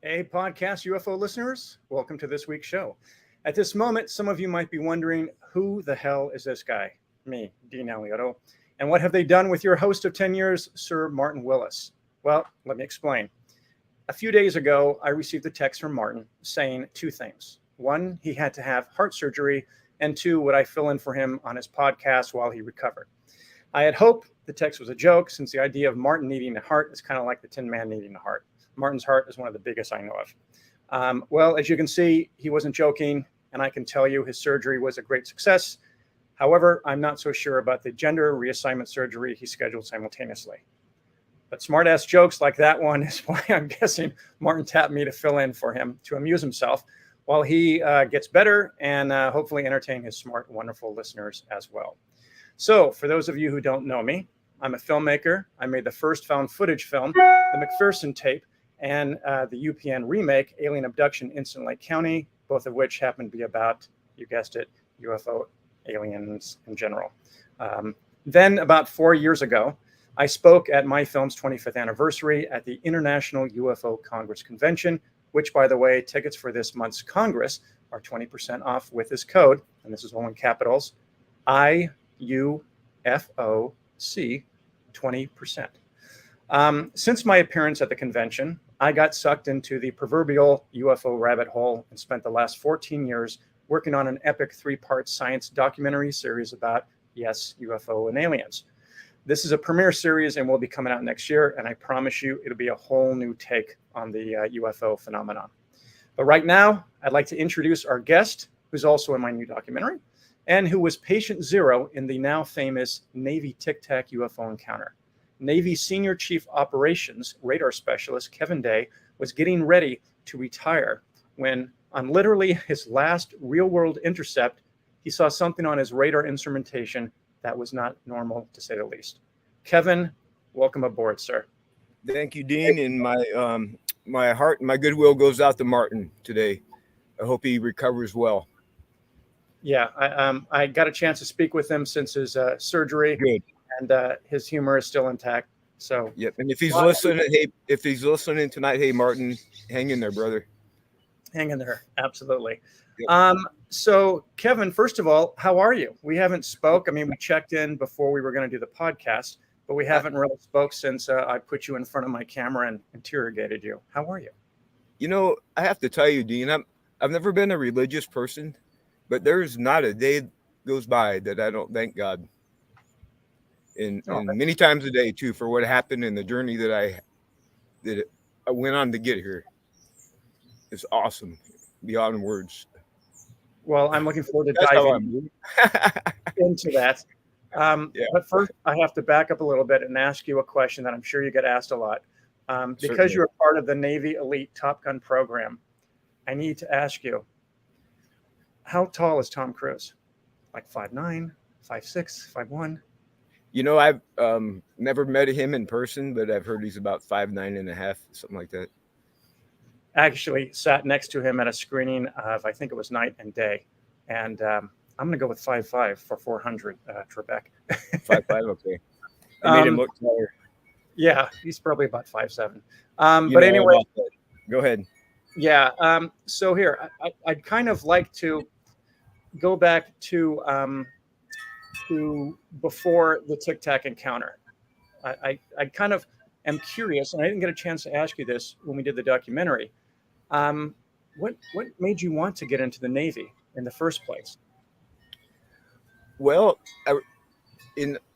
Hey, podcast UFO listeners, welcome to this week's show. At this moment, some of you might be wondering, who the hell is this guy? Me, Dean Alioto. And what have they done with your host of 10 years, Sir Martin Willis? Well, let me explain. A few days ago, I received a text from Martin saying two things. One, he had to have heart surgery, and two, would I fill in for him on his podcast while he recovered? I had hoped the text was a joke, since the idea of Martin needing a heart is kind of like the Tin Man needing a heart. Martin's heart is one of the biggest I know of. Well, as you can see, he wasn't joking, and I can tell you his surgery was a great success. However, I'm not so sure about the gender reassignment surgery he scheduled simultaneously. But smartass jokes like that one is why I'm guessing Martin tapped me to fill in for him to amuse himself while he gets better and hopefully entertain his smart, wonderful listeners as well. So for those of you who don't know me, I'm a filmmaker. I made the first found footage film, the McPherson tape, and the UPN remake, Alien Abduction Incident Lake County, both of which happen to be about, you guessed it, UFO aliens in general. Then about 4 years ago, I spoke at my film's 25th anniversary at the International UFO Congress Convention, which, by the way, tickets for this month's Congress are 20% off with this code, and this is all in capitals, IUFOC 20%. Since my appearance at the convention, I got sucked into the proverbial UFO rabbit hole and spent the last 14 years working on an epic 3-part science documentary series about, yes, UFO and aliens. This is a premiere series and will be coming out next year, and I promise you it'll be a whole new take on the UFO phenomenon. But right now, I'd like to introduce our guest, who's also in my new documentary, and who was patient zero in the now famous Navy Tic Tac UFO encounter. Navy Senior Chief Operations Radar Specialist Kevin Day was getting ready to retire when, on literally his last real-world intercept, he saw something on his radar instrumentation that was not normal, to say the least. Kevin, welcome aboard, sir. Thank you, Dean. And my heart and my goodwill goes out to Martin today. I hope he recovers well. Yeah, I got a chance to speak with him since his surgery. Good. And his humor is still intact. So yep. And if he's listening tonight, hey Martin, hang in there, brother. Hang in there, absolutely. Yep. So Kevin, first of all, how are you? We haven't spoke. I mean, we checked in before we were going to do the podcast, but we haven't really spoke since I put you in front of my camera and interrogated you. How are you? You know, I have to tell you, Dean, I've never been a religious person, but there's not a day goes by that I don't thank God. And many times a day too, for what happened and the journey that I went on to get here. It's awesome, beyond words. Well, I'm looking forward to diving into that. But first, I have to back up a little bit and ask you a question that I'm sure you get asked a lot. Because you're part of the Navy Elite Top Gun program, I need to ask you, how tall is Tom Cruise? Like 5'9", 5'6", 5'1"? You know, I've never met him in person, but I've heard he's about 5'9.5", something like that. Actually sat next to him at a screening of, I think it was Night and Day. And I'm going to go with 5'5" for 400, Trebek. 5'5", okay. I made him look taller. Yeah, he's probably about 5'7". But anyway. Go ahead. Yeah. So here, I'd kind of like to go back to before the Tic Tac encounter. I kind of am curious, and I didn't get a chance to ask you this when we did the documentary. What made you want to get into the Navy in the first place? Well,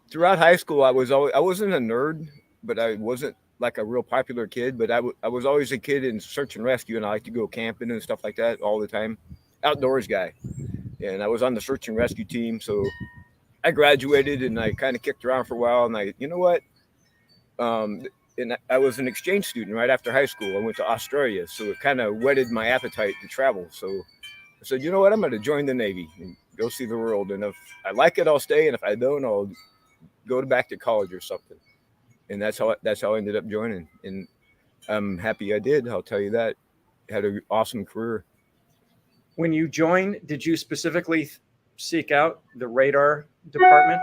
throughout high school, I wasn't a nerd, but I wasn't like a real popular kid. But I was always a kid in search and rescue, and I like to go camping and stuff like that all the time. Outdoors guy, and I was on the search and rescue team, so I graduated and I kind of kicked around for a while, and you know what? And I was an exchange student right after high school. I went to Australia, so it kind of whetted my appetite to travel. So I said, you know what? I'm going to join the Navy and go see the world. And if I like it, I'll stay. And if I don't, I'll go back to college or something. And that's how I ended up joining. And I'm happy I did. I'll tell you that. Had an awesome career. When you joined, did you specifically seek out the radar department,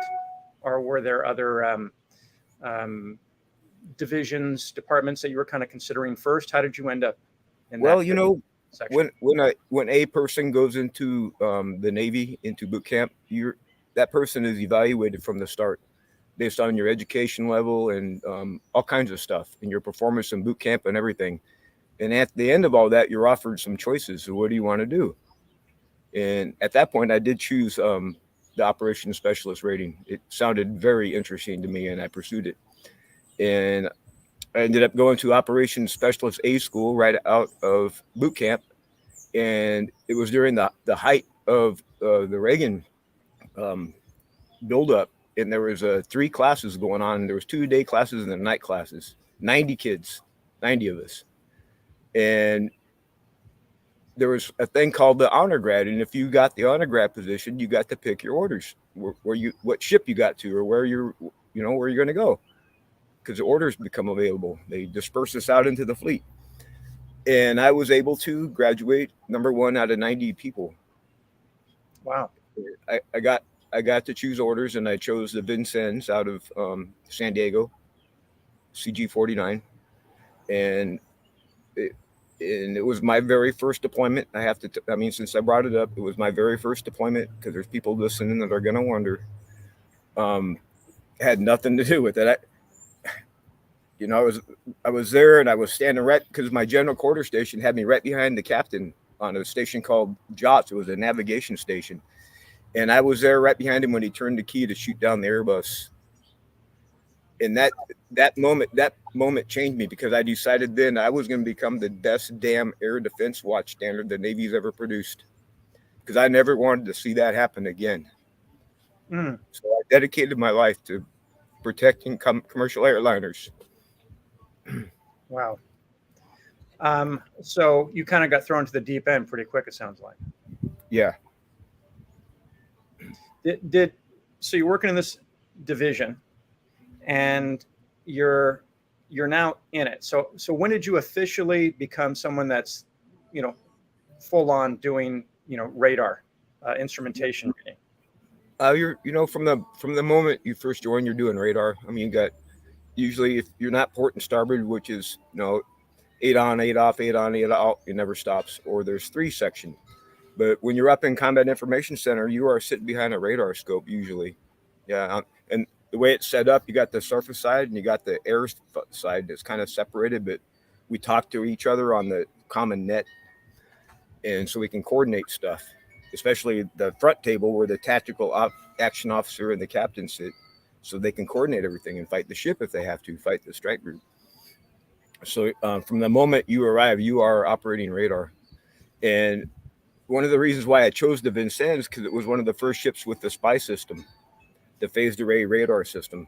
or were there other departments that you were kind of considering first? How did you end up in that Well, you know, section? when a person goes into the Navy, into boot camp, that person is evaluated from the start based on your education level and all kinds of stuff and your performance in boot camp and everything. And at the end of all that, you're offered some choices. So what do you want to do? And at that point, I did choose the operations specialist rating. It sounded very interesting to me, and I pursued it. And I ended up going to operations specialist A school right out of boot camp. And it was during the height of the Reagan buildup. And there was 3 classes going on. There was 2 day classes and then night classes. 90 kids, 90 of us. And there was a thing called the honor grad, and if you got the honor grad position, you got to pick your orders, what ship you got to, or where you're going to go, because the orders become available. They disperse us out into the fleet, and I was able to graduate number 1 out of 90 people. Wow! I got to choose orders, and I chose the Vincennes out of San Diego, CG-49, and it was my very first deployment. Since I brought it up, it was my very first deployment, because there's people listening that are going to wonder. It had nothing to do with it. I was there, and I was standing right, because my general quarter station had me right behind the captain on a station called JOTS. It was a navigation station. And I was there right behind him when he turned the key to shoot down the Airbus. And that moment changed me, because I decided then I was going to become the best damn air defense watch standard the Navy's ever produced, because I never wanted to see that happen again. So I dedicated my life to protecting commercial airliners. Wow. So you kind of got thrown to the deep end pretty quick, it sounds like. Yeah. So you're working in this division, and you're now in it. So when did you officially become someone that's, full on doing, radar instrumentation reading? From the moment you first join, you're doing radar. I mean, you got, usually, if you're not port and starboard, which is 8 on, 8 off, 8 on, 8 out, it never stops, or there's 3 section. But when you're up in Combat Information Center, you are sitting behind a radar scope usually. Yeah, and the way it's set up, you got the surface side and you got the air side that's kind of separated, but we talk to each other on the common net, and so we can coordinate stuff, especially the front table where the tactical action officer and the captain sit, so they can coordinate everything and fight the ship if they have to, fight the strike group. So from the moment you arrive, you are operating radar. And one of the reasons why I chose the Vincennes, because it was one of the first ships with the spy system, the phased array radar system.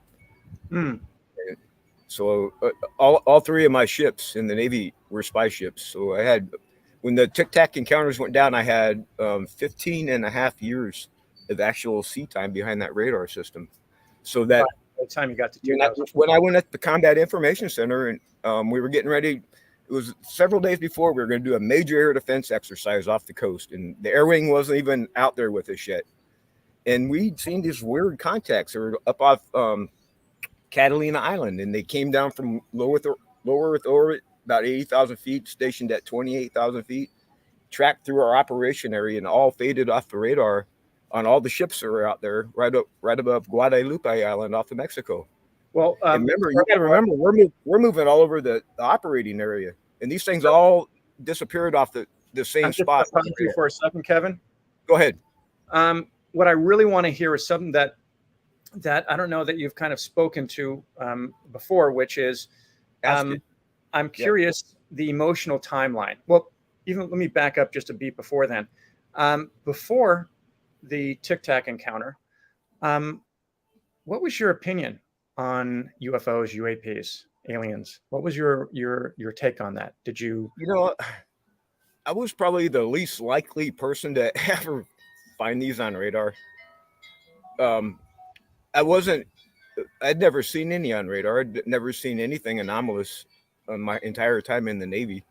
So all 3 of my ships in the Navy were spy ships. So I had, when the Tic Tac encounters went down, I had 15 and a half years of actual sea time behind that radar system. So that by the time you got to 2000. when I went at the Combat Information Center, and we were getting ready, it was several days before, we were going to do a major air defense exercise off the coast, and the air wing wasn't even out there with us yet. And we'd seen these weird contacts that were up off Catalina Island, and they came down from low Earth orbit, about 80,000 feet, stationed at 28,000 feet, tracked through our operation area, and all faded off the radar on all the ships that were out there, right above Guadalupe Island off of Mexico. Well, you got to remember, we're moving all over the operating area, and these things all disappeared off the same spot. I'll you for a second, Kevin. Go ahead. What I really want to hear is something that I don't know that you've kind of spoken to before, which is I'm curious the emotional timeline. Well, even let me back up just a beat before then. Before the Tic Tac encounter, what was your opinion on UFOs, UAPs, aliens? What was your take on that? Did you? I was probably the least likely person to ever find these on radar. I'd never seen any on radar. I'd never seen anything anomalous on my entire time in the Navy.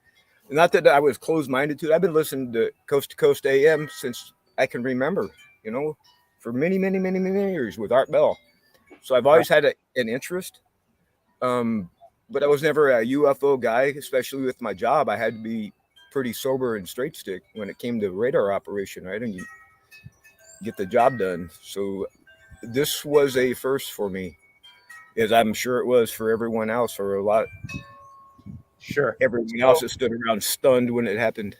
Not that I was closed-minded to it. I've been listening to Coast AM since I can remember, for many, many, many, many years with Art Bell. So I've always had an interest, but I was never a UFO guy, especially with my job. I had to be pretty sober and straight stick when it came to radar operation, right? And you get the job done. So this was a first for me, as I'm sure it was for everyone else, or a lot. Sure. Everyone else that stood around stunned when it happened.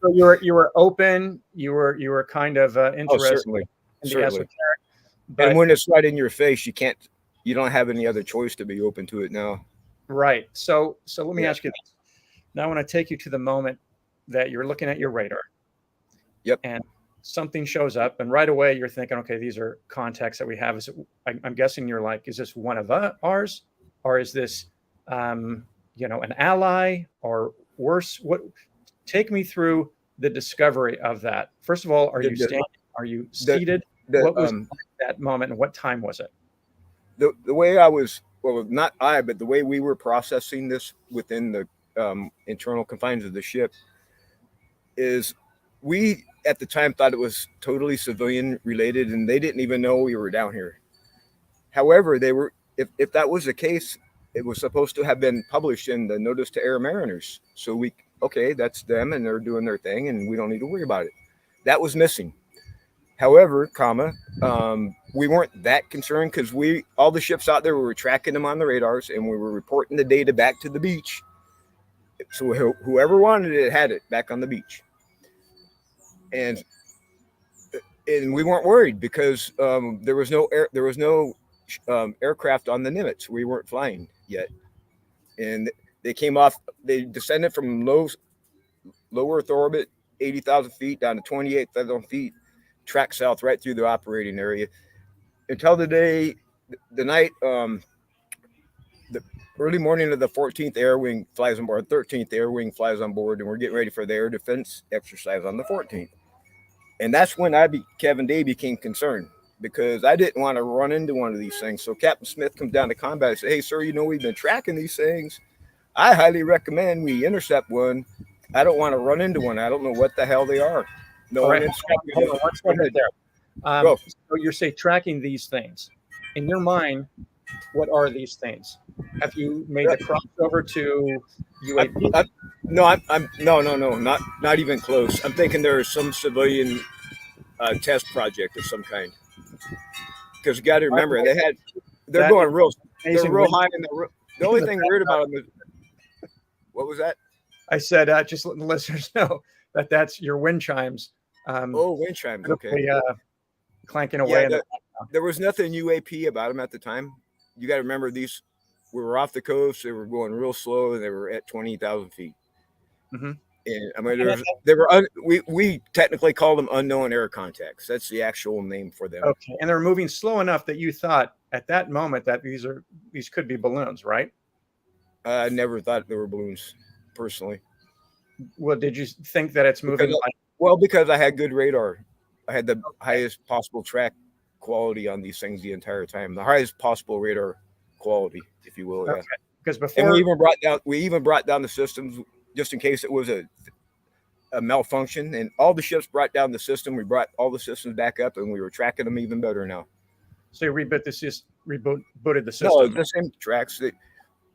So you were open. You were kind of interested Certainly, in the certainly. esoteric. But, And when it's right in your face, you don't have any other choice to be open to it now. right. So let me ask you this. Now I want to take you to the moment that you're looking at your radar. Yep. And something shows up, and right away you're thinking, okay, these are contacts that we have. I'm guessing you're like, is this one of ours, or is this, an ally, or worse? What? Take me through the discovery of that. First of all, are you standing? Are you seated? What was that moment, and what time was it? The way I was, well, not I, but the way we were processing this within the internal confines of the ship is, we at the time thought it was totally civilian related, and they didn't even know we were down here. However, they were, if that was the case, it was supposed to have been published in the Notice to Air Mariners. So okay, that's them and they're doing their thing and we don't need to worry about it. That was missing. However, we weren't that concerned because all the ships out there, we were tracking them on the radars and we were reporting the data back to the beach. So whoever wanted it had it back on the beach. And we weren't worried because there was no aircraft on the Nimitz. We weren't flying yet. And they descended from low Earth orbit, 80,000 feet down to 28,000 feet, track south right through the operating area until the night, the early morning of the 14th Air Wing flies on board, 13th Air Wing flies on board, and we're getting ready for the air defense exercise on the 14th. And that's when Kevin Day became concerned because I didn't want to run into one of these things. So Captain Smith comes down to combat and says, "Hey, sir, we've been tracking these things. I highly recommend we intercept one. I don't want to run into one. I don't know what the hell they are." No one. Hold on, let's go ahead there. So you're saying tracking these things. In your mind, what are these things? Have you made the crossover to UAP? No, not even close. I'm thinking there is some civilian test project of some kind. Because you got to remember, they're going real high in the only thing weird about them is, what was that? I said, just letting the listeners know that's your wind chimes. Wind chimes. Okay. Clanking away. There was nothing UAP about them at the time. You got to remember, we were off the coast. They were going real slow, and they were at 20,000 feet. Mm-hmm. And I mean, we technically call them unknown air contacts. That's the actual name for them. Okay, and they're moving slow enough that you thought at that moment that these could be balloons, right? I never thought they were balloons, personally. Well, did you think that it's moving? Because I had good radar. I had the highest possible track quality on these things the entire time. The highest possible radar quality, if you will. Okay. Yeah. Because before, and we even brought down the systems just in case it was a malfunction. And all the ships brought down the system. We brought all the systems back up, and we were tracking them even better now. So you rebooted the system? No, it's the same tracks.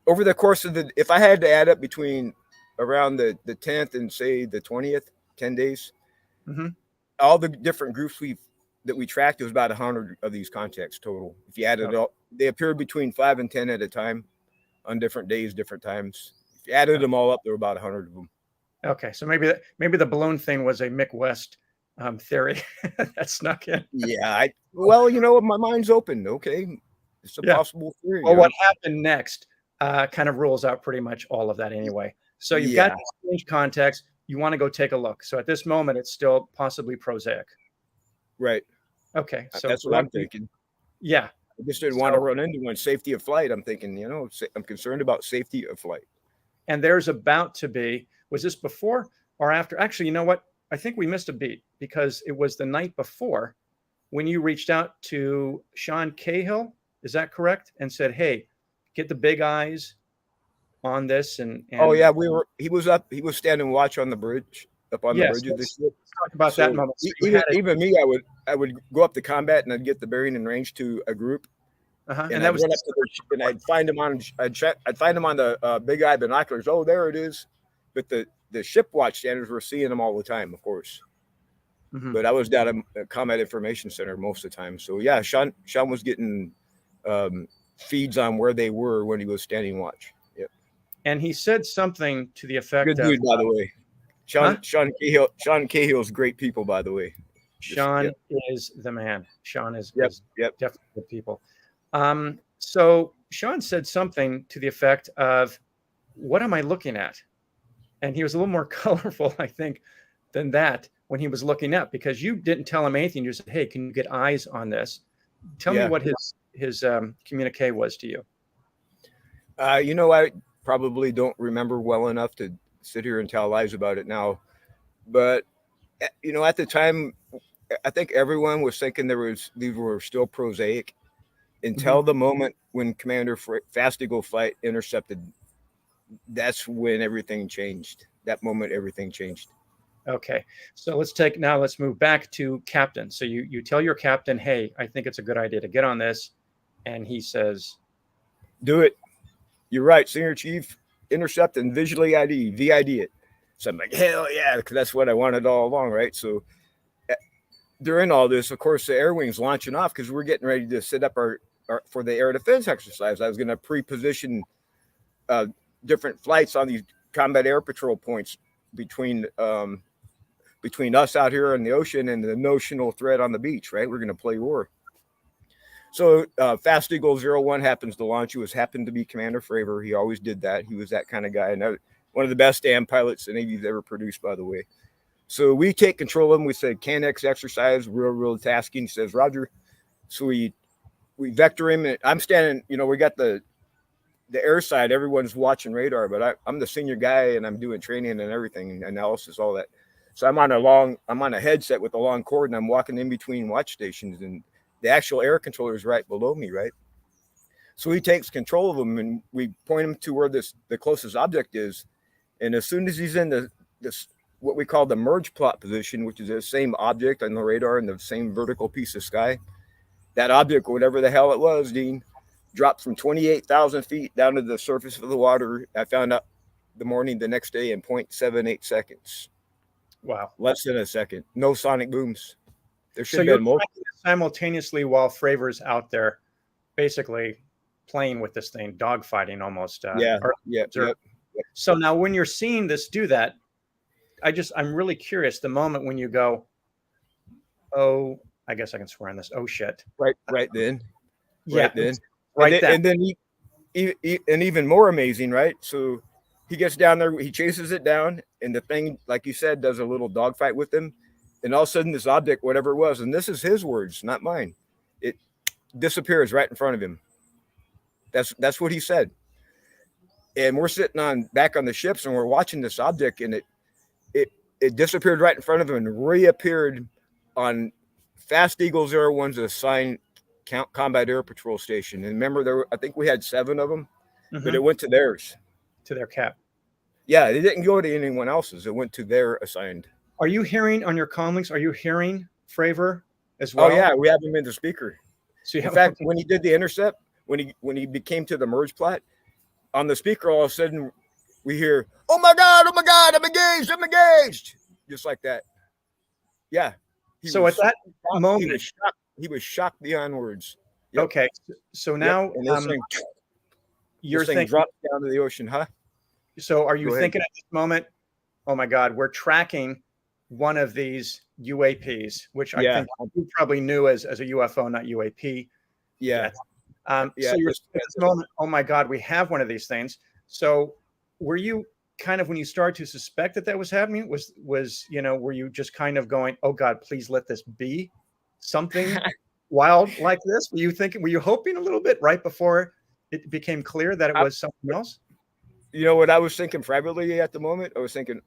Over the course of if I had to add up between around the 10th and say the 20th, 10 days, mm-hmm. all the different groups that we tracked, it was about 100 of these contacts total. If you added it all, they appeared between 5 and 10 at a time on different days, different times. If you added them all up, there were about 100 of them. Okay, so maybe the balloon thing was a Mick West theory that snuck in. Yeah, my mind's open. Okay, it's a possible theory. Well, what happened next kind of rules out pretty much all of that anyway. So you've got strange contacts. You want to go take a look. So at this moment, it's still possibly prosaic. Right. Okay. So that's what I'm thinking. Yeah. I just didn't want to run into one. Safety of flight. I'm thinking, I'm concerned about safety of flight. And there's about to be, was this before or after? Actually, you know what? I think we missed a beat because it was the night before when you reached out to Sean Cahill. Is that correct? And said, "Hey, get the big eyes on this." And oh yeah, he was standing watch on the bridge, up on the bridge of the ship. Let's talk about that moment. So even me, I would go up to combat and I'd get the bearing and range to a group. And that was run up to their ship and I'd find them on the big eye binoculars. Oh, there it is. But the the ship watch standards were seeing them all the time, of course. Mhm. But I was down at Combat Information Center most of the time. So yeah, Sean was getting feeds on where they were when he was standing watch. Yep. And he said something to the effect Good of, dude, by the way. Sean Cahill's great people, by the way. Sean is the man. Sean is definitely good people. So Sean said something to the effect of, "What am I looking at?" And he was a little more colorful, I think, than that when he was looking up, because you didn't tell him anything. You just said, "Hey, can you get eyes on this?" Tell me what his communique was to you. I probably don't remember well enough to sit here and tell lies about it now, but at the time, I think everyone was thinking these were still prosaic until the moment when Commander Fast Eagle Flight intercepted. That's when everything changed. That moment, everything changed. Okay, so let's move back to captain. So you tell your captain, "Hey, I think it's a good idea to get on this," and he says, "Do it. You're right, Senior Chief. Intercept and visually VID it." So I'm like, hell yeah, because that's what I wanted all along, right? So during all this, of course, the air wing's launching off because we're getting ready to set up our for the air defense exercise. I was going to pre-position different flights on these combat air patrol points between us out here in the ocean and the notional threat on the beach, right? We're going to play war. So Fast Eagle 01 happens to launch. He happened to be Commander Fravor. He always did that. He was that kind of guy. And one of the best damn pilots the Navy's ever produced, by the way. So we take control of him. We said, CANX exercise, real tasking. He says, Roger. So we vector him. And I'm standing, we got the air side. Everyone's watching radar, but I'm the senior guy and I'm doing training and everything, analysis, all that. So I'm on a headset with a long cord and I'm walking in between watch stations, and the actual air controller is right below me, right? So he takes control of him and we point him to where the closest object is. And as soon as he's in this what we call the merge plot position, which is the same object on the radar in the same vertical piece of sky, that object, whatever the hell it was, Dean, dropped from 28,000 feet down to the surface of the water. I found out the next day in 0.78 seconds. Wow. Less than a second. No sonic booms. There should so have been more. Simultaneously while Fravor's out there basically playing with this thing, dogfighting almost. So now when you're seeing this do that, I'm really curious, the moment when you go, oh, I guess I can swear on this. Oh shit. Right then. Yeah. And then and even more amazing, right? So he gets down there, he chases it down, and the thing, like you said, does a little dogfight with him. And all of a sudden this object, whatever it was, and this is his words, not mine, it disappears right in front of him. That's what he said. And we're sitting back on the ships and we're watching this object, and it disappeared right in front of him and reappeared on Fast Eagle 01's assigned combat air patrol station. And remember, I think we had 7 of them, but it went to theirs. To their cap. Yeah, it didn't go to anyone else's. It went to their assigned. Are you hearing on your comlinks? Are you hearing Fravor as well? Oh yeah, we have him in the speaker. So in fact, when he did the intercept, when he became to the merge plot, on the speaker, all of a sudden we hear, oh my God, I'm engaged. Just like that. Yeah. So at that moment, he was shocked beyond words. Yep. Okay. So now this thing dropped down to the ocean, huh? So are you thinking at this moment, oh my God, we're tracking one of these UAPs, which I think you probably knew as a UFO, not UAP. Yeah. So you're at this moment, oh my God, we have one of these things. So were you kind of, when you started to suspect that was happening, were you just kind of going, oh God, please let this be something wild like this? Were you hoping a little bit right before it became clear that it was something else? You know what I was thinking privately at the moment? I was thinking,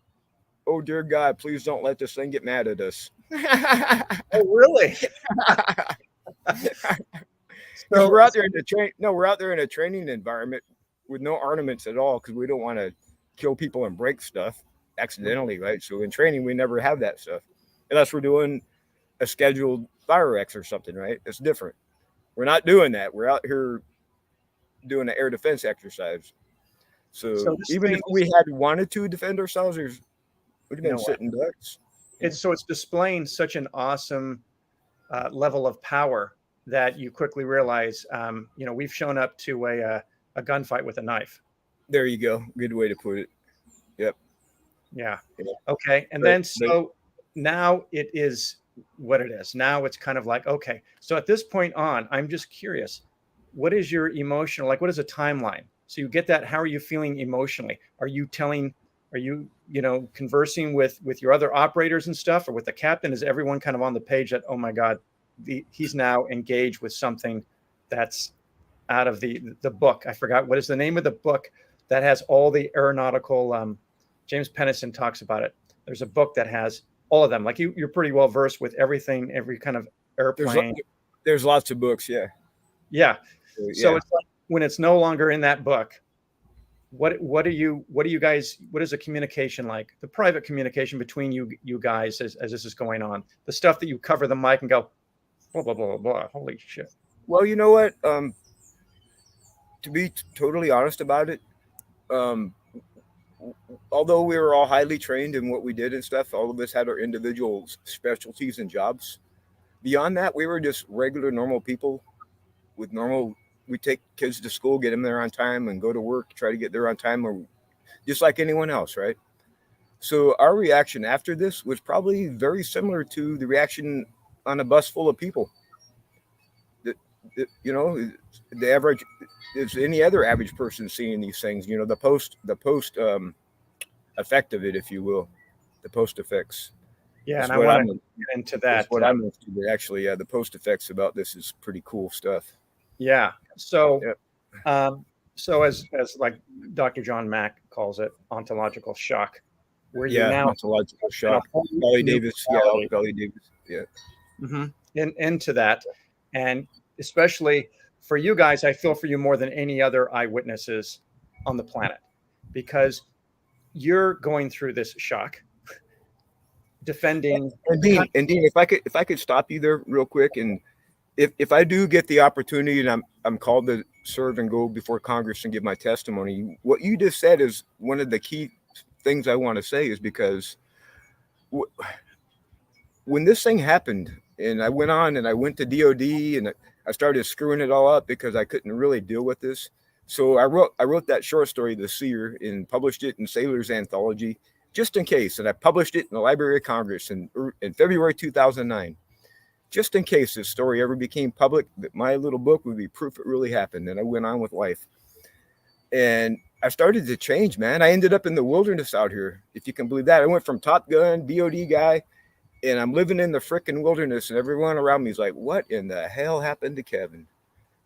oh dear God, please don't let this thing get mad at us. Oh, really? So we're out there in a training environment with no ornaments at all, because we don't want to kill people and break stuff accidentally, right? So in training, we never have that stuff unless we're doing a scheduled fire X or something, right? It's different. We're not doing that. We're out here doing an air defense exercise. So even if we had wanted to defend ourselves, Would have been know what? sitting ducks. It's displaying such an awesome level of power that you quickly realize, we've shown up to a gunfight with a knife. There you go. Good way to put it. Yep. Yeah. Yeah. Okay. And then so now it is what it is. Now it's kind of like, okay. So at this point on, I'm just curious, what is your emotional, like, what is a timeline? So you get that. How are you feeling emotionally? Are you, conversing with your other operators and stuff, or with the captain? Is everyone kind of on the page that, oh my God, he's now engaged with something that's out of the book? I forgot, what is the name of the book that has all the aeronautical, James Pennison talks about it. There's a book that has all of them. Like you're pretty well versed with everything, every kind of airplane. There's lots of books. Yeah. Yeah. So Yeah. it's like, when it's no longer in that book, what are you guys, what is the communication like? The private communication between you guys as this is going on, the stuff that you cover the mic and go, blah, blah, blah, blah. Holy shit. Well, you know what? To be totally honest about it, although we were all highly trained in what we did and stuff, all of us had our individual specialties and jobs. Beyond that, we were just regular, normal people with normal. We take kids to school, get them there on time, and go to work, try to get there on time, or just like anyone else, right? So our reaction after this was probably very similar to the reaction on a bus full of people. The average is any other average person seeing these things. The post effect of it, if you will, the post effects. Yeah, and I want to get into that. That's what I'm into. Actually, yeah, the post effects about this is pretty cool stuff. Yeah. So, so as like Dr. John Mack calls it, ontological shock, where you now ontological shock. Belly Davis, Belly Davis, yeah. Mm-hmm. Into that, and especially for you guys, I feel for you more than any other eyewitnesses on the planet, because you're going through this shock, defending. And Dean, if I could stop you there real quick, and if I do get the opportunity and I'm called to serve and go before Congress and give my testimony, what you just said is one of the key things I want to say, is because when this thing happened and I went on and I went to DOD and I started screwing it all up because I couldn't really deal with this. So I wrote that short story, The Seer, and published it in Sailor's Anthology, just in case. And I published it in the Library of Congress in February 2009. Just in case this story ever became public, that my little book would be proof it really happened. And I went on with life. And I started to change, man. I ended up in the wilderness out here, if you can believe that. I went from Top Gun, DOD guy, and I'm living in the frickin' wilderness, and everyone around me is like, what in the hell happened to Kevin?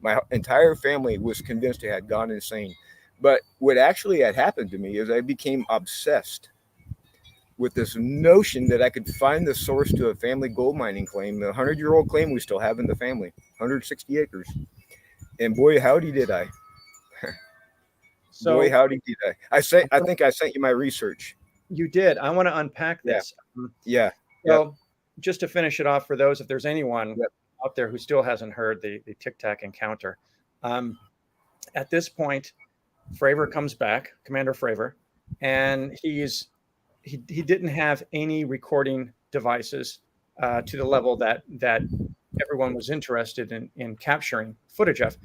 My entire family was convinced I had gone insane. But what actually had happened to me is I became obsessed with this notion that I could find the source to a family gold mining claim, the 100-year-old claim we still have in the family, 160 acres. And boy, howdy did I. Boy, howdy did I. I think I sent you my research. You did. I want to unpack this. Yeah. So just to finish it off, for those, if there's anyone out there who still hasn't heard the Tic Tac encounter, at this point, Fravor comes back, Commander Fravor, and he didn't have any recording devices to the level that everyone was interested in capturing footage of.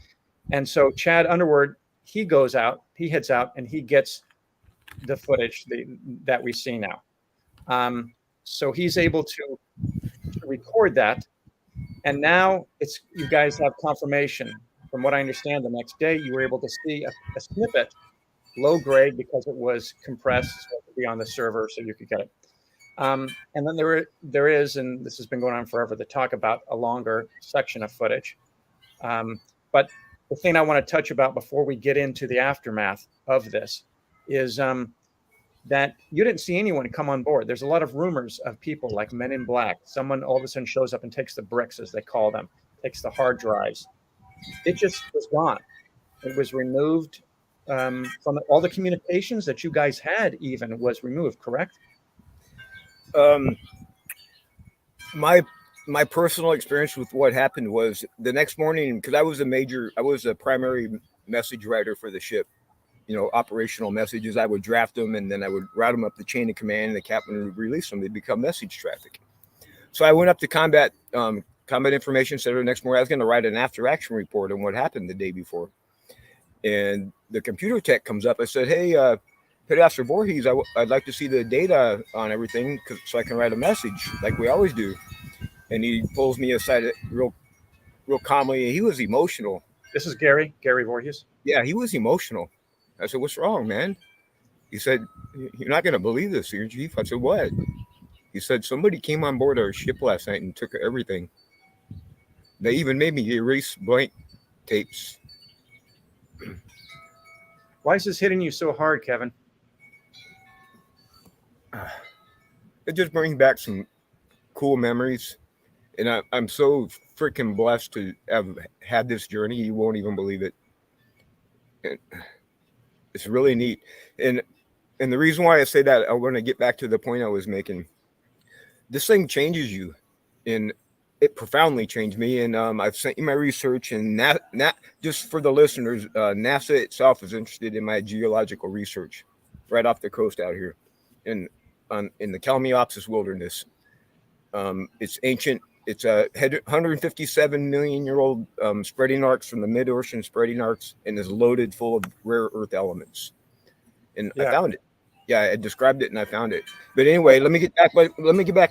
And so Chad Underwood, he heads out, and he gets the footage that we see now. So he's able to record that. And now you guys have confirmation. From what I understand, the next day you were able to see a snippet, low grade because it was compressed, so it could be on the server so you could get it. And then there is, and this has been going on forever, the talk about a longer section of footage. But the thing I want to touch about before we get into the aftermath of this is that you didn't see anyone come on board. There's a lot of rumors of people like Men in Black. Someone all of a sudden shows up and takes the bricks, as they call them, takes the hard drives. It just was gone. It was removed from all the communications that you guys had. Even was removed, correct? My personal experience with what happened was the next morning, because I was a primary message writer for the ship. operational messages. I would draft them, and then I would route them up the chain of command, and the captain would release them. They'd become message traffic. So I went up to combat information center the next morning. I was going to write an after action report on what happened the day before. And the computer tech comes up. I said, "Hey, Petmaster Voorhees, I'd like to see the data on everything so I can write a message like we always do." And he pulls me aside real calmly. He was emotional. This is Gary Voorhees. Yeah, he was emotional. I said, "What's wrong, man?" He said, "You're not going to believe this, Senior Chief." I said, "What?" He said, "Somebody came on board our ship last night and took everything. They even made me erase blank tapes." Why is this hitting you so hard, Kevin? It just brings back some cool memories. And I'm so freaking blessed to have had this journey. You won't even believe it. It's really neat. And the reason why I say that, I want to get back to the point I was making. This thing changes you. And it profoundly changed me. And I've sent you my research. And just for the listeners, NASA itself is interested in my geological research right off the coast out here in the Kalmiopsis wilderness. It's ancient. It's a 157 million year old spreading arcs from the mid-ocean spreading arcs, and is loaded full of rare earth elements. And I found it. Yeah, I described it and I found it. But anyway, let me get back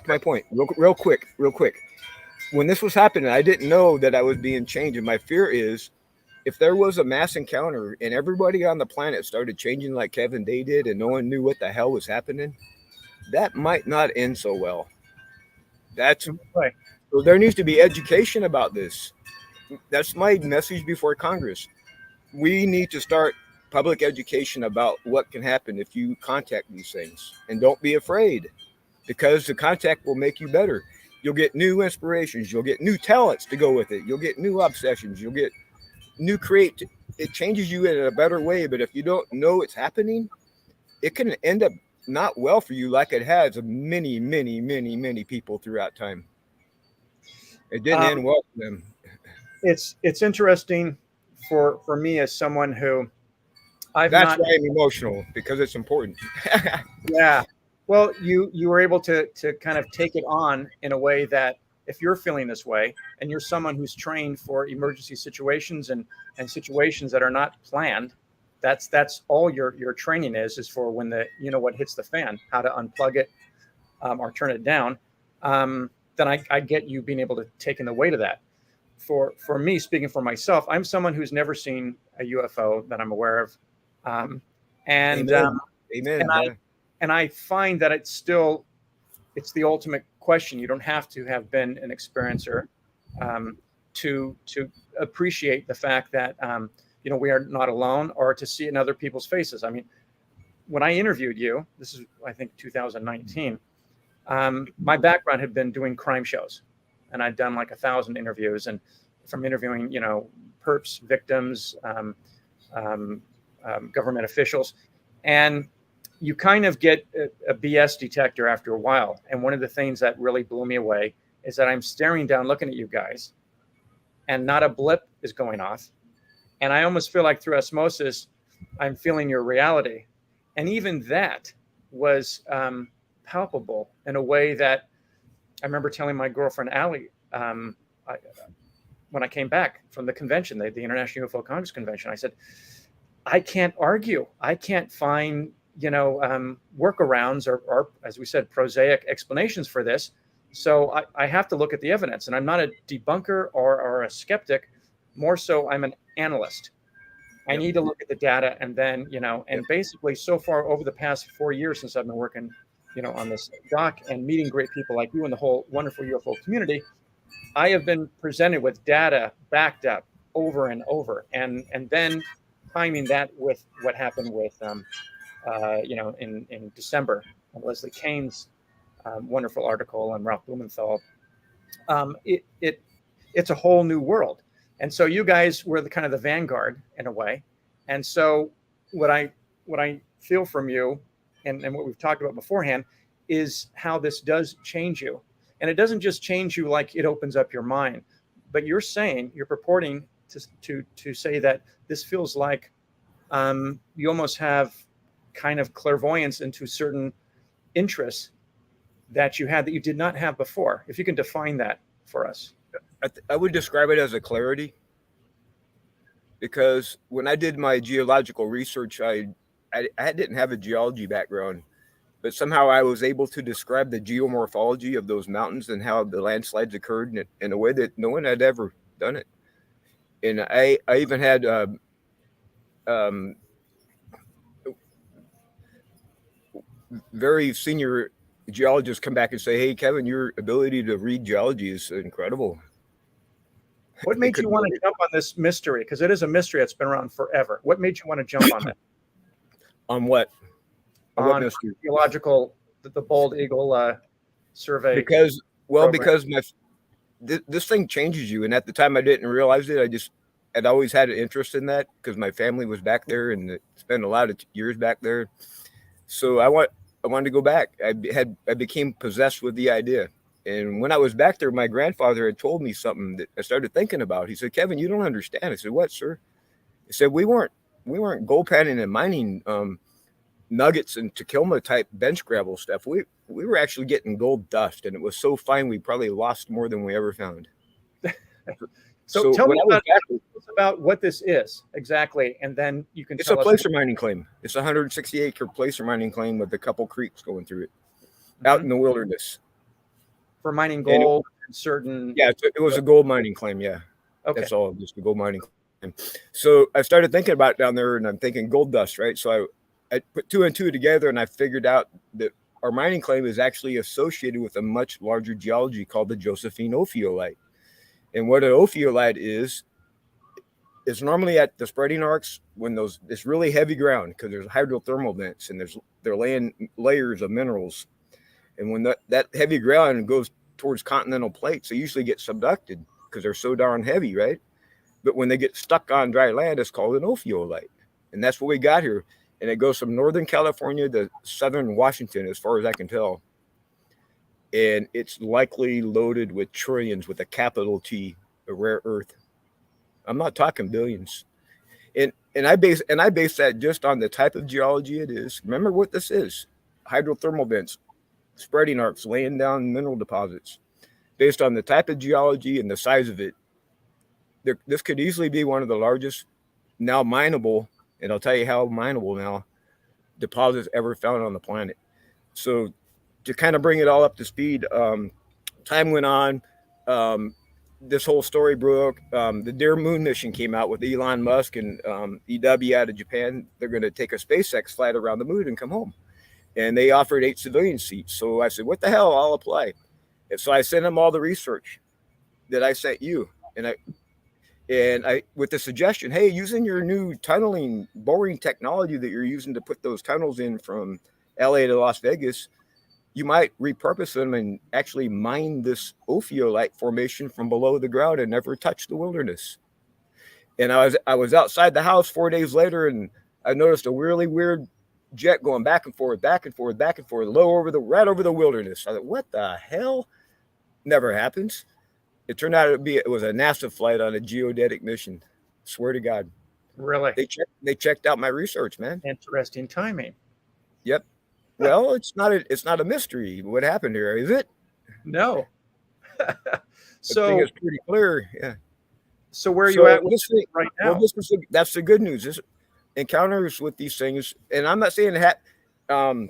to my point real quick. When this was happening, I didn't know that I was being changed. And my fear is, if there was a mass encounter and everybody on the planet started changing like Kevin Day did, and no one knew what the hell was happening, that might not end so well. That's right. So there needs to be education about this. That's my message before Congress. We need to start public education about what can happen if you contact these things. And don't be afraid, because the contact will make you better. You'll get new inspirations. You'll get new talents to go with it. You'll get new obsessions. You'll get new it changes you in a better way. But if you don't know it's happening, it can end up not well for you, like it has many, many, many, many people throughout time. It didn't end well for them. It's interesting for me as someone who why I'm emotional, because it's important. Yeah. Well, you were able to kind of take it on in a way that, if you're feeling this way and you're someone who's trained for emergency situations and situations that are not planned, that's all your training is for when what hits the fan, how to unplug it or turn it down. Then I get you being able to take in the weight of that. For me, speaking for myself, I'm someone who's never seen a UFO that I'm aware of. Amen. And I find that it's the ultimate question. You don't have to have been an experiencer to appreciate the fact that we are not alone, or to see it in other people's faces. I mean, when I interviewed you, this is, I think, 2019, my background had been doing crime shows, and I'd done like 1,000 interviews, and from interviewing, perps, victims, government officials, and you kind of get a BS detector after a while. And one of the things that really blew me away is that I'm staring down, looking at you guys, and not a blip is going off. And I almost feel like through osmosis, I'm feeling your reality. And even that was palpable in a way that I remember telling my girlfriend, Allie, when I came back from the convention, the International UFO Congress Convention, I said, I can't argue. I can't find workarounds or, as we said, prosaic explanations for this. So I have to look at the evidence. And I'm not a debunker or a skeptic. More so, I'm an analyst. I need to look at the data, and then, basically so far over the past 4 years since I've been working, on this doc and meeting great people like you and the whole wonderful UFO community, I have been presented with data backed up over and over. And then timing that with what happened with, in December, Leslie Kane's wonderful article and Ralph Blumenthal, it's a whole new world. And so you guys were the kind of the vanguard in a way. And so what I feel from you and what we've talked about beforehand is how this does change you. And it doesn't just change you like it opens up your mind, but you're purporting to say that this feels like you almost have kind of clairvoyance into certain interests that you had that you did not have before. If you can define that for us. I would describe it as a clarity, because when I did my geological research, I didn't have a geology background, but somehow I was able to describe the geomorphology of those mountains and how the landslides occurred in a way that no one had ever done it. And I even had um, very senior geologists come back and say, "Hey, Kevin, your ability to read geology is incredible." What made you want to jump on this mystery? Because it is a mystery that's been around forever. What made you want to jump on that? On what? On what geological, the Bald Eagle survey? Because this thing changes you, and at the time I didn't realize it. I'd always had an interest in that because my family was back there and spent a lot of years back there. So I wanted to go back. I became possessed with the idea. And when I was back there, my grandfather had told me something that I started thinking about. He said, "Kevin, you don't understand." I said, "What, sir?" He said, "We weren't gold panning and mining nuggets and Tacoma type bench gravel stuff. We were actually getting gold dust, and it was so fine we probably lost more than we ever found." So tell me about what this is exactly, and then you can. It's a placer mining claim. It's a 160-acre placer mining claim with a couple creeks going through it, out in the wilderness. For mining gold and certain. Yeah, it was a gold mining claim. Yeah, okay. That's all, just a gold mining claim. So I started thinking about it down there, and I'm thinking gold dust, right? So I put two and two together, and I figured out that our mining claim is actually associated with a much larger geology called the Josephine ophiolite. And what an ophiolite is normally at the spreading arcs when it's really heavy ground because there's hydrothermal vents and they're laying layers of minerals. And when that heavy ground goes towards continental plates, they usually get subducted because they're so darn heavy, right? But when they get stuck on dry land, it's called an ophiolite. And that's what we got here. And it goes from Northern California to Southern Washington, as far as I can tell. And it's likely loaded with trillions, with a capital T, of rare earth. I'm not talking billions. And I base that just on the type of geology it is. Remember what this is: hydrothermal vents, spreading arcs, laying down mineral deposits. Based on the type of geology and the size of it, this could easily be one of the largest now mineable, and I'll tell you how mineable now, deposits ever found on the planet. So to kind of bring it all up to speed, time went on. This whole story broke. The Dear Moon mission came out with Elon Musk and EW out of Japan. They're going to take a SpaceX flight around the moon and come home. And they offered 8 civilian seats. So I said, what the hell? I'll apply. And so I sent them all the research that I sent you. And I with the suggestion, hey, using your new tunneling, boring technology that you're using to put those tunnels in from LA to Las Vegas, you might repurpose them and actually mine this ophiolite formation from below the ground and never touch the wilderness. And I was outside the house 4 days later, and I noticed a really weird jet going back and forth, right over the wilderness. I thought, what the hell? Never happens. It turned out it was a NASA flight on a geodetic mission. Swear to God. Really? They checked out my research, man. Interesting timing. Yep. Well, it's not a mystery what happened here, is it? No. So I think it's pretty clear. Yeah. So where are you at right now? Well, that's the good news. This encounters with these things, and I'm not saying that. One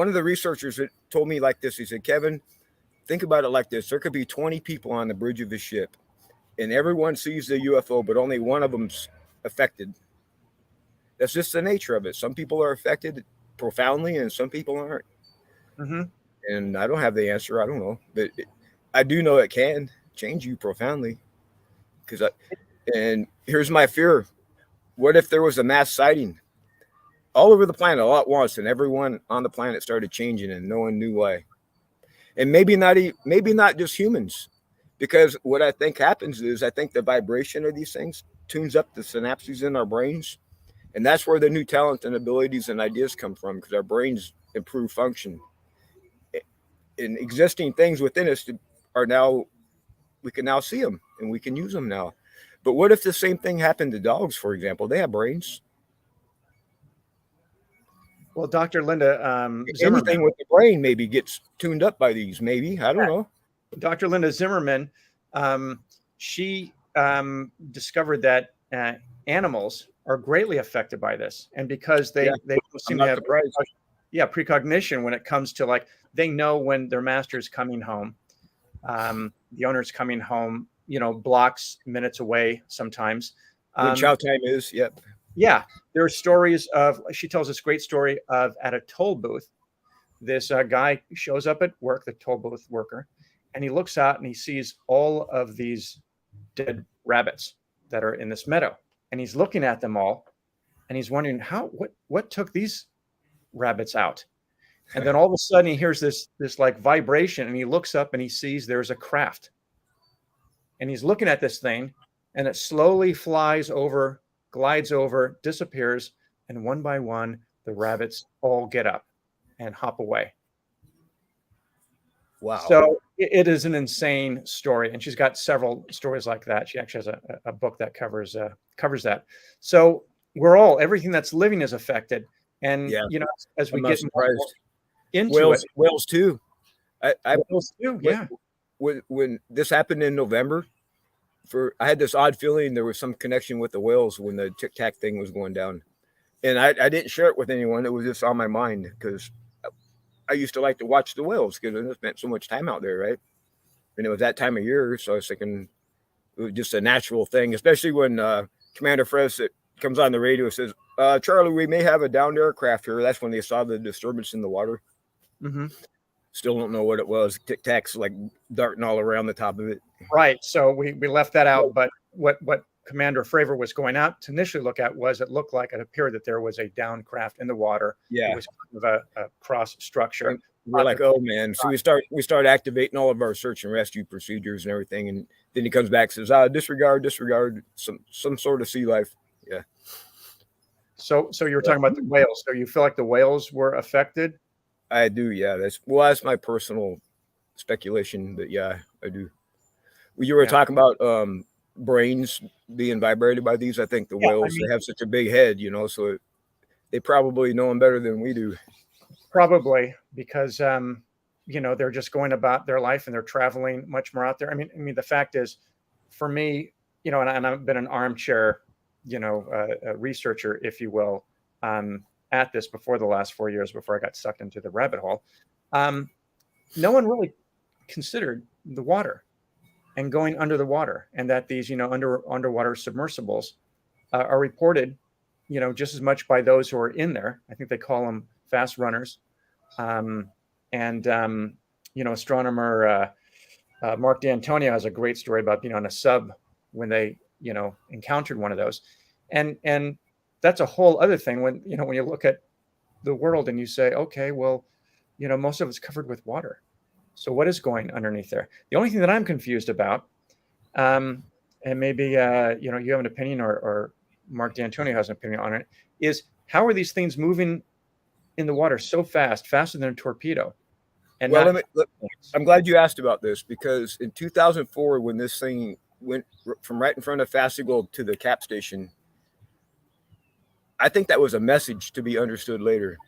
of the researchers that told me like this, he said, Kevin, think about it like this: there could be 20 people on the bridge of a ship, and everyone sees the UFO, but only one of them's affected. That's just the nature of it. Some people are affected profoundly, and some people aren't. Mm-hmm. And I don't have the answer. I don't know, but I do know it can change you profoundly. And here's my fear: what if there was a mass sighting all over the planet all at once, and everyone on the planet started changing, and no one knew why? And maybe not just humans, because what I think happens is I think the vibration of these things tunes up the synapses in our brains. And that's where the new talent and abilities and ideas come from, because our brains improve function. And existing things within us are now, we can now see them and we can use them now. But what if the same thing happened to dogs, for example? They have brains. Well, Dr. Linda Zimmerman, Anything with the brain maybe gets tuned up by these. Maybe, I don't know. Dr. Linda Zimmerman, she discovered that animals are greatly affected by this, and because they seem to have precognition when it comes to, like, they know when their master's coming home, the owner's coming home, blocks, minutes away sometimes. When chow time is, yep. Yeah, there are stories of, she tells this great story of, at a toll booth, this guy shows up at work, the toll booth worker, and he looks out and he sees all of these dead rabbits that are in this meadow. And he's looking at them all and he's wondering what took these rabbits out. And then all of a sudden he hears this like vibration, and he looks up and he sees there's a craft. And he's looking at this thing, and it slowly flies over, glides over, disappears, and one by one the rabbits all get up and hop away. Wow. So it is an insane story, and she's got several stories like that. She actually has a book that covers that. So everything that's living is affected, and as we get more into whales too. Whales too, yeah. When this happened in November, I had this odd feeling there was some connection with the whales when the Tic Tac thing was going down, and I didn't share it with anyone. It was just on my mind because I used to like to watch the whales because I spent so much time out there, right? And it was that time of year, so I was thinking it was just a natural thing, especially when Commander Fres comes on the radio and says, Charlie, we may have a downed aircraft here. That's when they saw the disturbance in the water. Mm-hmm. Still don't know what it was. Tic Tacs like darting all around the top of it. Right. So we left that out. But what Commander Fravor was going out to initially look at was, it appeared that there was a downed craft in the water. Yeah. It was kind of a cross structure. And we're like, oh man. So we start activating all of our search and rescue procedures and everything. And then he comes back and says, disregard some sort of sea life. Yeah. So you were talking about the whales. So you feel like the whales were affected? I do, yeah. That's my personal speculation, but yeah, I do. You were talking about brains being vibrated by these. I think the whales, they have such a big head, so they probably know them better than we do. Probably because they're just going about their life and they're traveling much more out there. I mean, the fact is, for me, and I've been an armchair, a researcher, if you will, at this before the last 4 years, before I got sucked into the rabbit hole. No one really considered the water and going under the water, and that these, underwater submersibles are reported, just as much by those who are in there. I think they call them fast runners. Astronomer Mark D'Antonio has a great story about being on a sub when they, encountered one of those. And that's a whole other thing when you look at the world and you say, okay, well, most of it's covered with water. So what is going underneath there? The only thing that I'm confused about, and maybe, you have an opinion, or Mark D'Antonio has an opinion on it, is how are these things moving in the water so fast, faster than a torpedo? And I'm glad you asked about this, because in 2004, when this thing went from right in front of Fastigual to the cap station, I think that was a message to be understood later.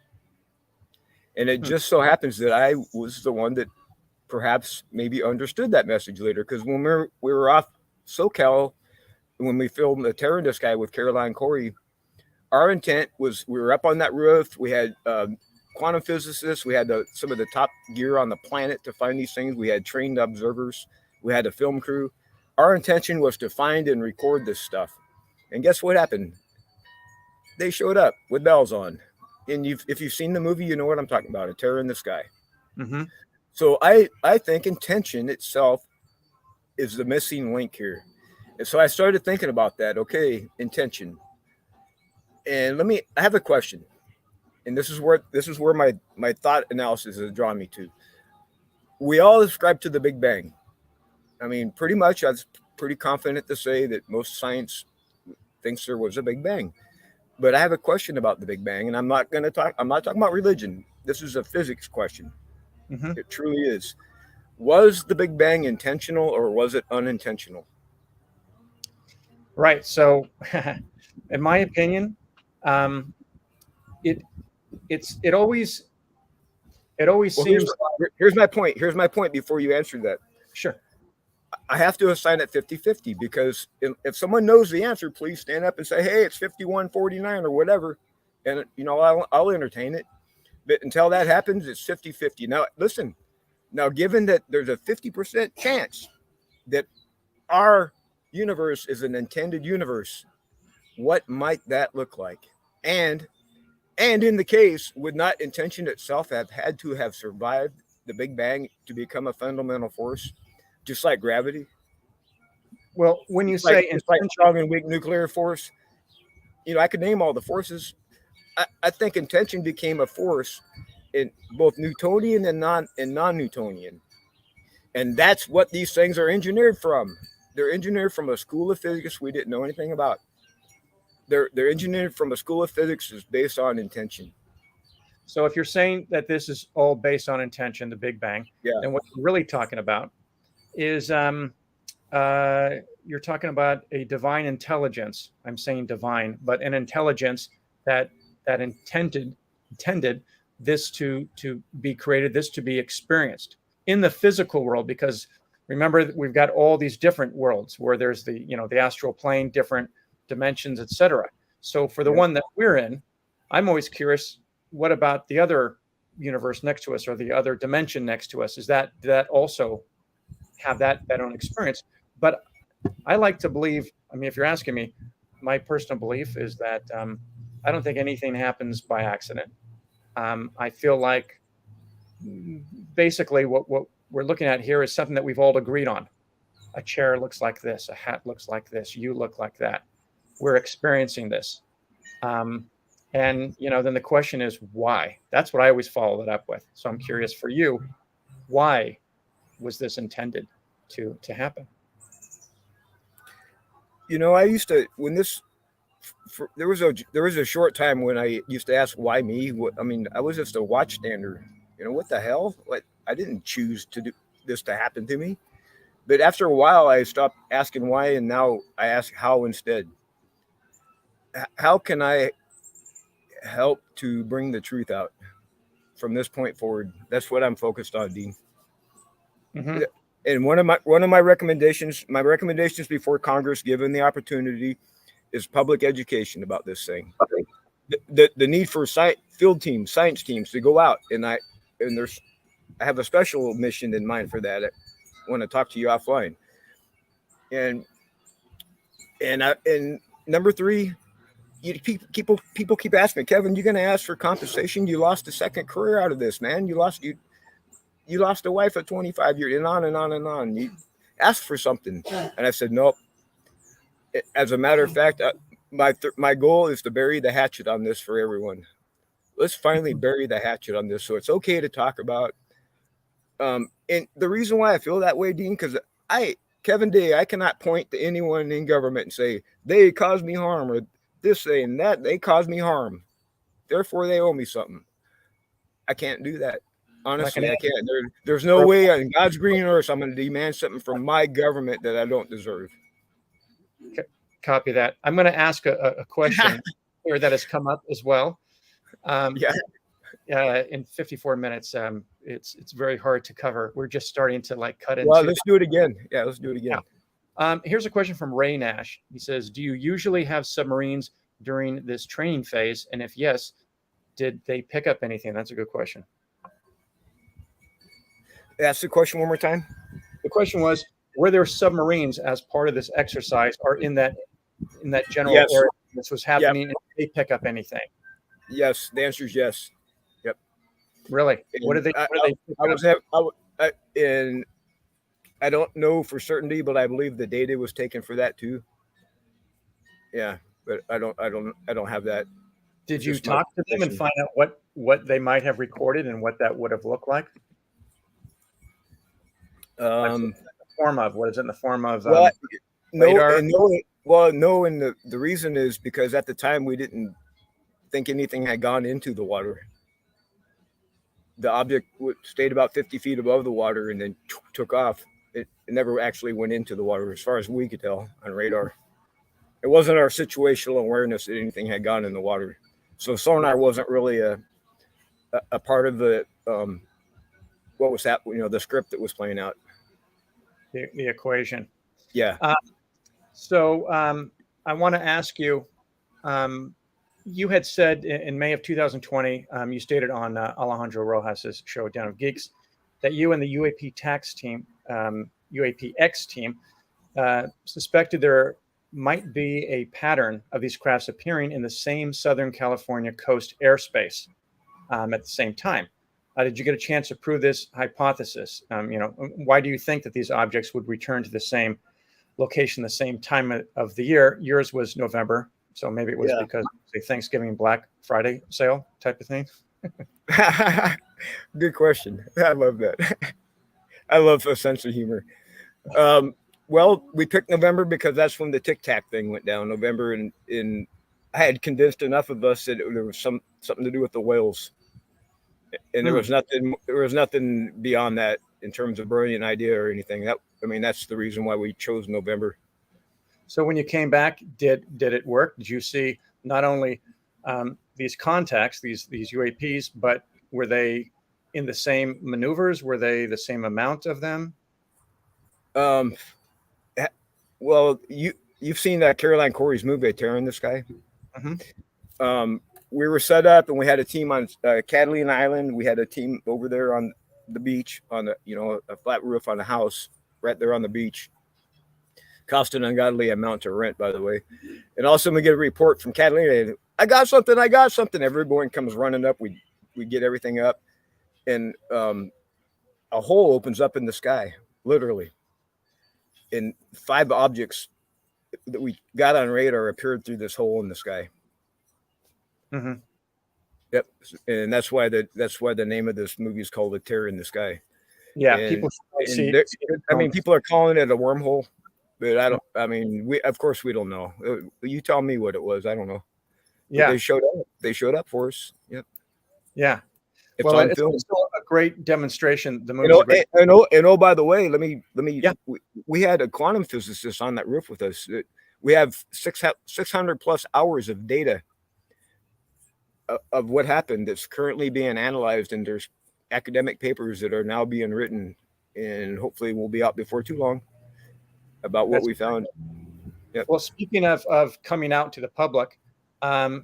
And it just so happens that I was the one that perhaps maybe understood that message later, because when we were off SoCal, when we filmed the Terror in the Sky with Caroline Corey, our intent was, we were up on that roof. We had quantum physicists. We had some of the top gear on the planet to find these things. We had trained observers. We had a film crew. Our intention was to find and record this stuff. And guess what happened? They showed up with bells on. And if you've seen the movie, you know what I'm talking about, A Terror in the Sky. Mm-hmm. So I think intention itself is the missing link here. And so I started thinking about that. Okay, intention. And I have a question. And this is where my thought analysis has drawn me to. We all ascribe to the Big Bang. I mean, pretty much, I was pretty confident to say that most science thinks there was a Big Bang. But I have a question about the Big Bang, and I'm not talking about religion. This is a physics question. Mm-hmm. It truly is. Was the Big Bang intentional, or was it unintentional? Right. So, in my opinion, um, it it always Well, seems here's my point. Here's my point before you answer that. sure. I have to assign it 50-50 because if someone knows the answer, please stand up and say, hey, it's 51-49 or whatever. And, I'll entertain it. But until that happens, it's 50-50. Now, listen, now, given that there's a 50% chance that our universe is an intended universe, what might that look like? And in the case, would not intention itself have had to have survived the Big Bang to become a fundamental force, just like gravity? Well, when you Like say just like intention, strong and weak nuclear force. I could name all the forces. I think intention became a force in both Newtonian and non-Newtonian, and that's what these things are engineered from. They're engineered from a school of physics we didn't know anything about. They're engineered from a school of physics that's based on intention. so if you're saying that this is all based on intention, the Big Bang, Yeah, then what you're really talking about is you're talking about a divine intelligence. I'm saying divine, but an intelligence that intended this to be created, this to be experienced in the physical world. Because remember, we've got all these different worlds where there's the astral plane, different dimensions, etc. So for the yep. one that we're in, I'm always curious, what about the other universe next to us or the other dimension next to us? Is that also have that own experience? But I like to believe, I mean, if you're asking me, my personal belief is that I don't think anything happens by accident. I feel like basically what we're looking at here is something that we've all agreed on. A chair looks like this, a hat looks like this, you look like that. We're experiencing this. And then the question is why? That's what I always follow it up with. So I'm curious for you, why was this intended to happen? I used to there was a short time when I used to ask why me. I was just a watchstander. What the hell? What I didn't choose to do this to happen to me. But after a while, I stopped asking why, and now I ask how instead. How can I help to bring the truth out from this point forward? That's what I'm focused on, Dean. Mm-hmm. And one of my recommendations before Congress, given the opportunity, is public education about this thing. The need for field teams, science teams to go out, and I have a special mission in mind for that. I want to talk to you offline. And number three, people keep asking me, Kevin, you going to ask for compensation? You lost a second career out of this, man. You lost a wife at 25 years, and on and on and on. You ask for something, and I said nope. As a matter of fact, my goal is to bury the hatchet on this for everyone. Let's finally bury the hatchet on this, so it's okay to talk about. And the reason why I feel that way, Dean, because Kevin Day, I cannot point to anyone in government and say they caused me harm or this and that. They caused me harm, therefore they owe me something. I can't do that. Honestly, I can't. There's no way on God's green earth I'm going to demand something from my government that I don't deserve. Copy that. I'm going to ask a question here that has come up as well. In 54 minutes, it's very hard to cover. We're just starting to cut into. Well, let's do it again. Yeah, let's do it again. Yeah. Here's a question from Ray Nash. He says, do you usually have submarines during this training phase? And if yes, did they pick up anything? That's a good question. Ask the question one more time. The question was, were there submarines as part of this exercise or in that general area this was happening? Yep. And did they pick up anything? Yes. The answer is yes. Yep. Really? And what did they pick up? And I don't know for certainty, but I believe the data was taken for that too. Yeah, but I don't have that. Did you talk to them and find out what they might have recorded and what that would have looked like? The form of what is it in the form of radar? No, and the reason is because at the time we didn't think anything had gone into the water. The object stayed about 50 feet above the water and then took off. It never actually went into the water, as far as we could tell on radar. It wasn't our situational awareness that anything had gone in the water. So sonar wasn't really a part of the what was that, the script that was playing out. The equation. Yeah. So I want to ask you. You had said in May of 2020, you stated on Alejandro Rojas's show, Down of Geeks, that you and the UAPX team, UAPX team, suspected there might be a pattern of these crafts appearing in the same Southern California coast airspace at the same time. Did you get a chance to prove this hypothesis? Why do you think that these objects would return to the same location the same time of the year? Yours was November, so maybe it was because of the Thanksgiving Black Friday sale type of thing. Good question. I love that. I love a sense of humor. Well, we picked November because that's when the Tic Tac thing went down. November, and I had convinced enough of us that there was something to do with the whales, and there was nothing beyond that in terms of brilliant idea or anything. That's the reason why we chose November. So when you came back, did it work? Did you see not only these contacts, these UAPs, but were they in the same maneuvers? Were they the same amount of them? Well, you've seen that Caroline Corey's movie, Terror in the Sky. Mm-hmm. We were set up, and we had a team on Catalina Island. We had a team over there on the beach, on the a flat roof on a house right there on the beach. Cost an ungodly amount to rent, by the way. And also, we get a report from Catalina. I got something. Everyone comes running up. We get everything up, and a hole opens up in the sky, literally. And 5 objects that we got on radar appeared through this hole in the sky. Mm-hmm. Yep, and that's why the name of this movie is called "The Terror in the Sky." Yeah, people people are calling it a wormhole, but I don't. I mean, we don't know. You tell me what it was. I don't know. Yeah, but they showed up. They showed up for us. Yep. Yeah. It's well, on it's film. still a great demonstration. The movie. And by the way, let me. Yeah. We had a quantum physicist on that roof with us. We have 600 plus hours of data of what happened that's currently being analyzed, and there's academic papers that are now being written, and hopefully will be out before too long about what we found. Yep. Well, speaking of coming out to the public, I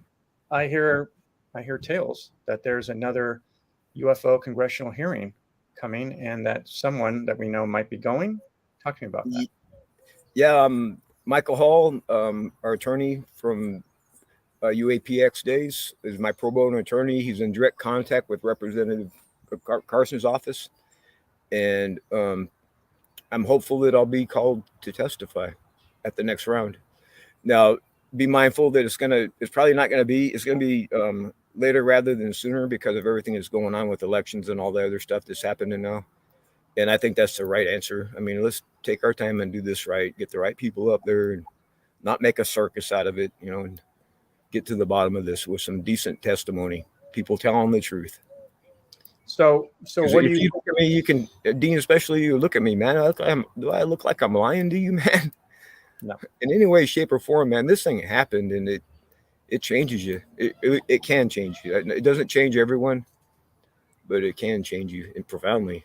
hear tales that there's another UFO congressional hearing coming, and that someone that we know might be going. Talk to me about that. Yeah, Michael Hall, our attorney from UAPX days, is my pro bono attorney. He's in direct contact with Representative Carson's office, and I'm hopeful that I'll be called to testify at the next round. Now, be mindful that it's going to be later rather than sooner because of everything that's going on with elections and all the other stuff that's happening now. And I think that's the right answer. I mean, let's take our time and do this right, get the right people up there, and not make a circus out of it, and get to the bottom of this with some decent testimony, people telling the truth. So what do you look at me? You can, Dean, especially you look at me, man. Do I look like I'm lying to you, man? No. In any way, shape, or form, man. This thing happened, and it changes you. It can change you. It doesn't change everyone, but it can change you profoundly.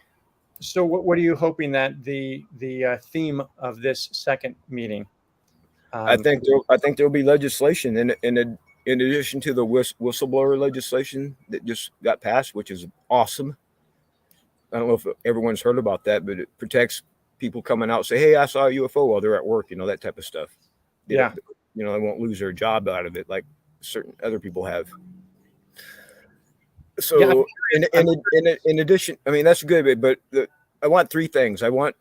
So what are you hoping that the theme of this second meeting? I think there'll be legislation in addition to the whistleblower legislation that just got passed, which is awesome. I don't know if everyone's heard about that, but it protects people coming out, say, "Hey, I saw a UFO" while they're at work, that type of stuff. They won't lose their job out of it like certain other people have. So in addition, I mean, that's good, but I want 3 things. I want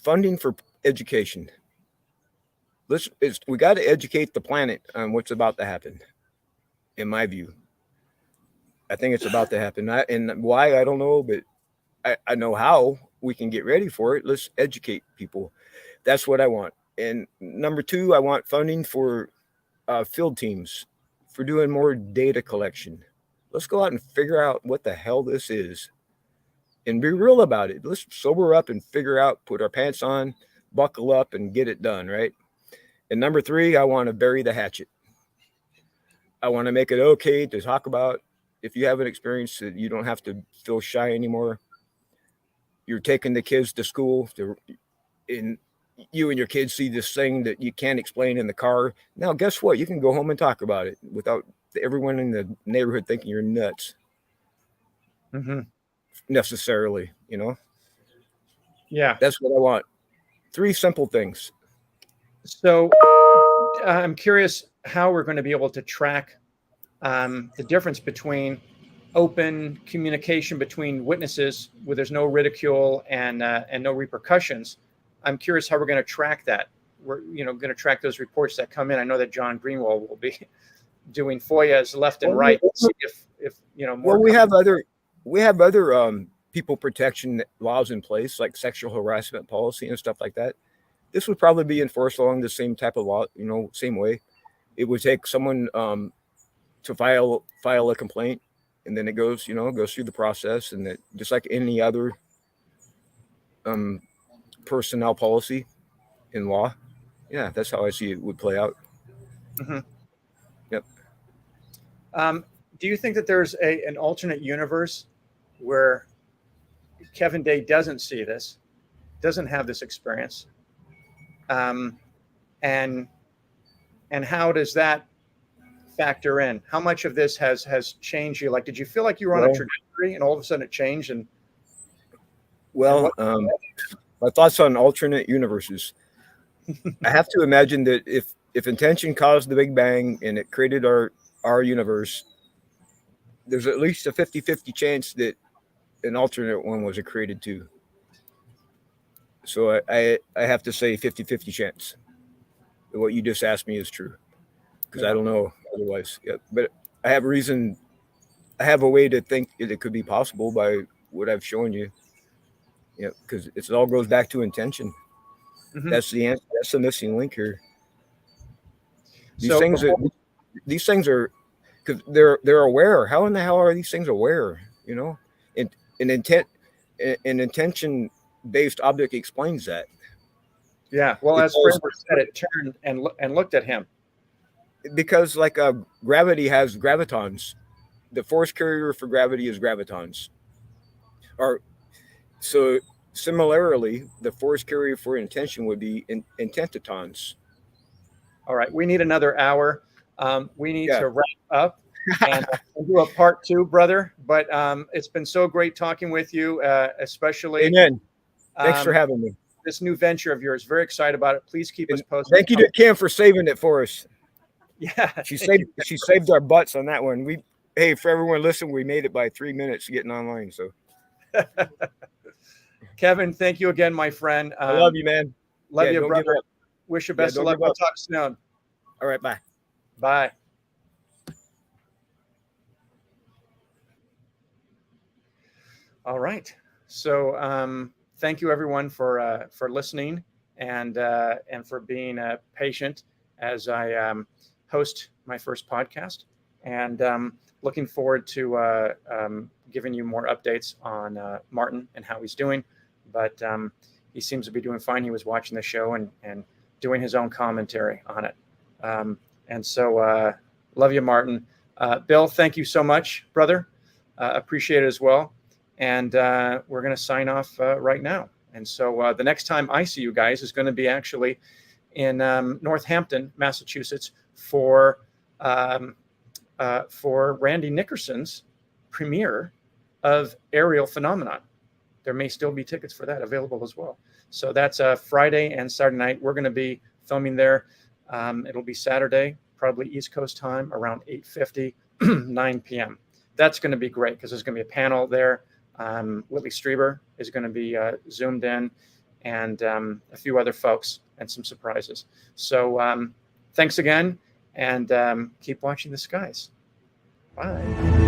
funding for education. We got to educate the planet on what's about to happen. In my view, I think it's about to happen. And why, I don't know, but I know how we can get ready for it. Let's educate people. That's what I want. And number 2, I want funding for field teams for doing more data collection. Let's go out and figure out what the hell this is and be real about it. Let's sober up and figure out, put our pants on, buckle up, and get it done, right? And number 3, I want to bury the hatchet. I want to make it okay to talk about. If you have an experience that you don't have to feel shy anymore. You're taking the kids to school, and you and your kids see this thing that you can't explain in the car. Now, guess what? You can go home and talk about it without everyone in the neighborhood thinking you're nuts. Necessarily, you know? Yeah. That's what I want. 3 simple things. So I'm curious how we're going to be able to track the difference between open communication between witnesses where there's no ridicule and no repercussions. I'm curious how we're going to track that. We're going to track those reports that come in. I know that John Greenwald will be doing FOIAs left and right to see if more. Well, we have other people protection laws in place, like sexual harassment policy and stuff like that. This would probably be enforced along the same type of law, same way. It would take someone to file a complaint, and then it goes through the process, and that just like any other personnel policy in law. Yeah, that's how I see it would play out. Yep. Do you think that there's an alternate universe where Kevin Day doesn't see this, doesn't have this experience? And how does that factor in? How much of this has changed you? Like, did you feel like you were on a trajectory and all of a sudden it changed? My thoughts on alternate universes. I have to imagine that if intention caused the Big Bang and it created our universe, there's at least a 50-50 chance that an alternate one was created too. So I have to say 50-50 chance that what you just asked me is true, because I don't know otherwise. Yeah, but I have a way to think it could be possible by what I've shown you. Yeah, because it all goes back to intention. That's the answer. That's the missing link here. These things are because they're aware. How in the hell are these things aware? An intention-based object explains that. Yeah. Well, as Fraser said, it turned and looked at him. Because gravity has gravitons. The force carrier for gravity is gravitons. So similarly, the force carrier for intention would be intentitons. All right. We need another hour. We need to wrap up and do a part 2, brother. But it's been so great talking with you, especially. Amen. Thanks for having me. This new venture of yours. Very excited about it. Please keep us posted. Thank you to Kim for saving it for us. Yeah. She saved our butts on that one. Hey, for everyone listening, we made it by 3 minutes getting online. So Kevin, thank you again, my friend. I love you, man. Love you, brother. Wish you best of luck. We'll talk soon. All right, bye. Bye. All right. So thank you, everyone, for listening and for being patient as I host my first podcast. And looking forward to giving you more updates on Martin and how he's doing. But he seems to be doing fine. He was watching the show and doing his own commentary on it. And so love you, Martin. Bill, thank you so much, brother. Appreciate it as well. And we're going to sign off right now. And so the next time I see you guys is going to be actually in Northampton, Massachusetts for Randy Nickerson's premiere of Aerial Phenomenon. There may still be tickets for that available as well. So that's Friday and Saturday night. We're going to be filming there. It'll be Saturday, probably East Coast time, around 8:50, 9 p.m. That's going to be great because there's going to be a panel there. Whitley Strieber is going to be zoomed in, and a few other folks and some surprises. So thanks again, and keep watching the skies. Bye.